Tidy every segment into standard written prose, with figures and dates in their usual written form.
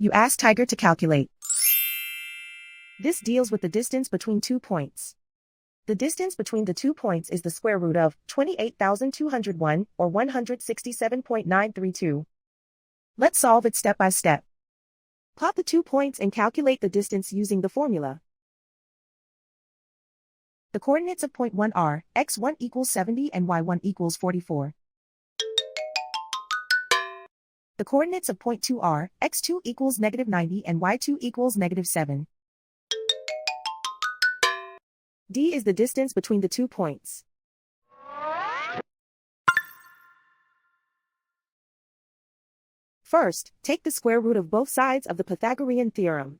You ask Tiger to calculate. This deals with the distance between 2 points. The distance between the 2 points is the square root of 28,201, or 167.932. Let's solve it step by step. Plot the 2 points and calculate the distance using the formula. The coordinates of point 1 are x1 equals 70 and y1 equals 44. The coordinates of point 2 are x2 equals negative 90 and y2 equals negative 7. D is the distance between the 2 points. First, take the square root of both sides of the Pythagorean theorem.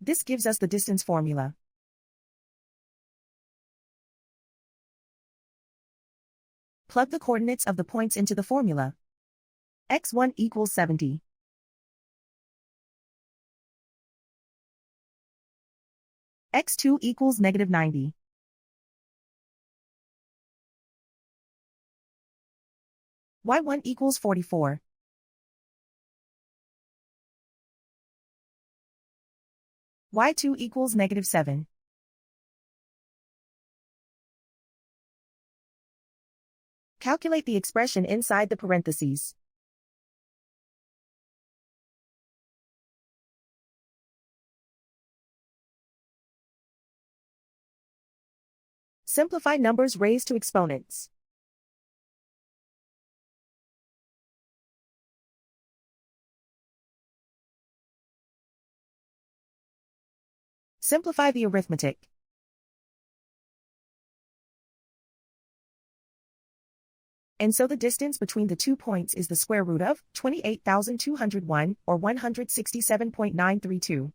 This gives us the distance formula. Plug the coordinates of the points into the formula. x1 equals 70. x2 equals negative 90. y1 equals 44. y2 equals negative 7. Calculate the expression inside the parentheses. Simplify numbers raised to exponents. Simplify the arithmetic. And so the distance between the 2 points is the square root of 28,201, or 167.932.